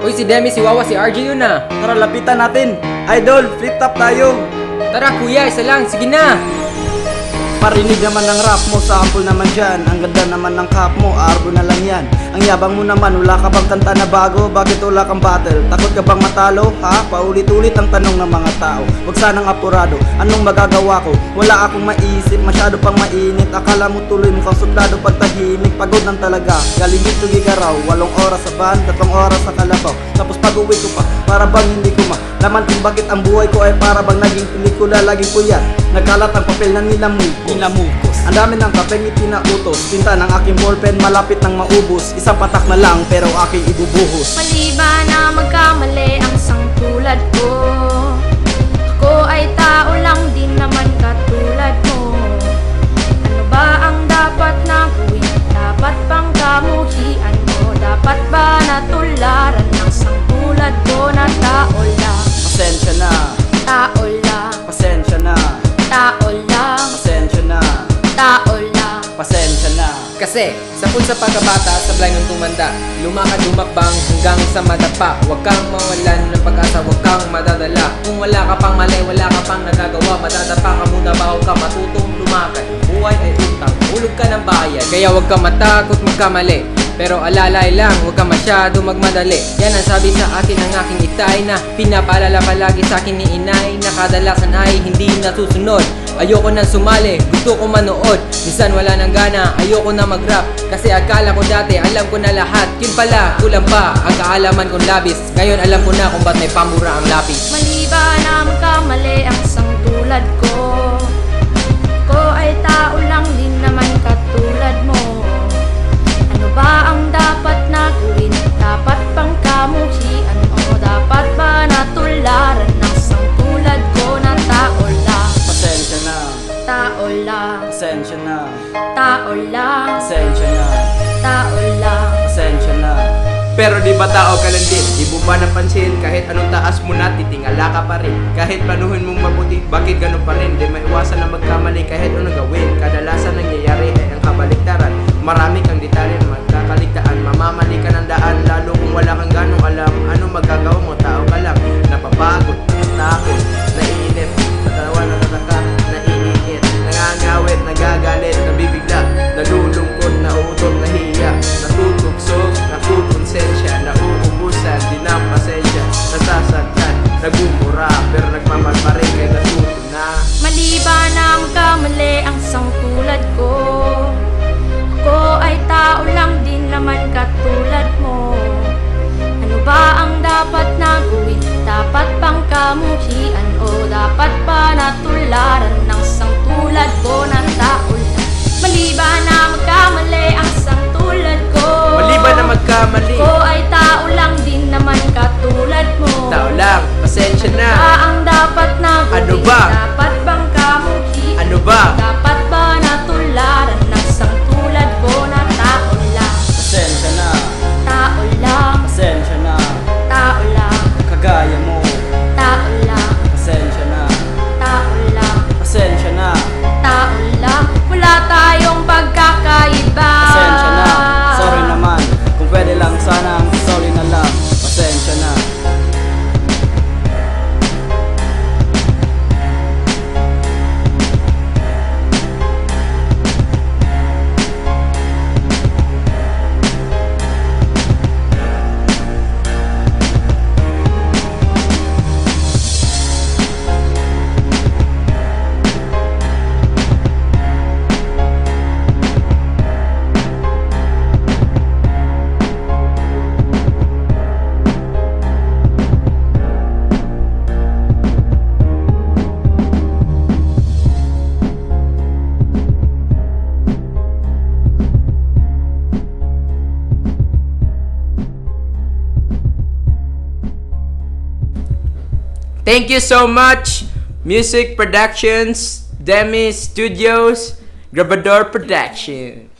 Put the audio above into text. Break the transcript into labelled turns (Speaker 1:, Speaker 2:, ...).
Speaker 1: Uy, si Demi, si Wawa, si RJ yun ah.
Speaker 2: Tara, lapitan natin. Idol, flip top tayo.
Speaker 1: Tara kuya, isa lang, sige na.
Speaker 2: Parinig naman ng rap mo, sample naman dyan. Ang ganda naman ng cap mo, argo na lang yan. Ang yabang mo naman, wala ka bang kanta na bago? Bakit wala kang battle? Takot ka bang matalo? Ha? Paulit-ulit ang tanong ng mga tao. Huwag sanang apurado, anong magagawa ko? Wala akong maisip, masyado pang mainit. Akala mo tuloy mo kang suplado pag tahimik. Pagod ng talaga, galing dito gigaraw. 8 oras sa van, 3 oras sa kalabaw. Tapos pag-uwi ko pa, para bang hindi ko laman kung bakit ang buhay ko ay para bang naging pelikula. Laging puyat, nagkalat ang papel na nilamukos. Ang dami ng kapeng ipinautos. Tinta ng aking ballpen, malapit nang maubos. Isang patak na lang pero aking ibubuhos.
Speaker 3: Maliban na magkamali ang sangtulad ko, ako ay tao lang din naman katulad mo. Ano ba ang dapat na gawin? Dapat bang kamuhian mo? Dapat ba natularan ng sangtulad ko na tao lang?
Speaker 2: Pasensya na,
Speaker 3: Tao lang,
Speaker 2: pasensya na,
Speaker 3: tao lang,
Speaker 2: pasensya na,
Speaker 3: tao lang.
Speaker 2: pasensya na.
Speaker 1: Kasi, sapul sa pagkabata, sablay nung tumanda. Lumakad, lumakbang hanggang sa madapa. Huwag kang mawalan ng pag-asa, huwag kang madadala. Kung wala ka pang mali, wala ka pang nagagawa. Madadapa ka muna bago ka matutong lumakad. Buhay ay utang, hulog ka ng bayan. Kaya huwag kang matakot magkamali. Pero alalay lang, huwag ka masyado magmadali. Yan ang sabi sa akin ng aking itay na pinapaalala palagi sa akin ni inay na kadalasan ay hindi nasusunod. Ayoko nang sumali, gusto ko manood. Minsan wala nang gana, ayoko na mag-rap. Kasi akala ko dati, alam ko na lahat. Yun pala, kulang pa, ang kaalaman kong labis. Ngayon alam ko na kung ba't may pamura ang lapis.
Speaker 3: Maliban na magkamali ang sangtulad ko, ko ay tao lang din naman katulad mo. Ano ba ang dapat na gawin? Dapat bang kamuhian o dapat ba natularan ng sangtulad ko na tao lang?
Speaker 2: Pasensya na,
Speaker 3: Tao lang,
Speaker 2: pasensya na,
Speaker 3: tao lang,
Speaker 2: pasensya na,
Speaker 3: tao lang.
Speaker 2: pasensya na.
Speaker 4: Pero di ba tao ka lang din? Di mo ba napansin? Kahit anong taas mo na, titingala ka pa rin. Kahit planuhin mong mabuti, bakit ganun pa rin? Di maiwasan na magkamali kahit anong gawin. Kadalasan nangyayari ay ang kabaliktaran. Marami kang detalye na magkakaligtaan. Mamamali ka ng daan, lalo kung wala kang ganong alam. Anong magagawa mo? Tao ka lang. Napapagod, takot, naiinip, natawa, natataka, naiinit, nangangawit, nagagalit, nabibigla, nalulungkot, nauutot, nahiya, natutugsog, nakukonsensya, nauubusan, di na pasensya, nasasaktan, nagmumura, pero nagmamahal pa rin kay natuto na.
Speaker 3: Maliban na magkamali ang sangtulad ko, ako ay tao lang din naman katulad mo. Ano ba ang dapat na gawin? Dapat bang kamuhian o dapat ba natularan ng sangtulad ko na tao lang? Maliban na magkamali ang sangtulad ko,
Speaker 4: Maliban na magkamali,
Speaker 3: ako ay tao lang din naman katulad mo.
Speaker 4: tao lang, pasensya na.
Speaker 3: Ang dapat na gawin?
Speaker 4: Ano ba?
Speaker 3: Dapat bang kamuhian?
Speaker 4: Ano ba?
Speaker 3: Dapat ba natularan ng sangtulad ko na tao lang?
Speaker 2: Pasensya na,
Speaker 3: Tao lang,
Speaker 2: pasensya na,
Speaker 3: tao lang,
Speaker 2: kagaya mo.
Speaker 3: tao lang,
Speaker 2: Pasensya na,
Speaker 3: tao lang,
Speaker 2: pasensya na,
Speaker 3: tao lang. Wala tayong pagkakaiba.
Speaker 2: pasensya na. Sorry naman, kung pwede lang sana sorry na lang. Pasensya na.
Speaker 4: Thank you so much, Music Productions, Demi Studios, Grabador Production.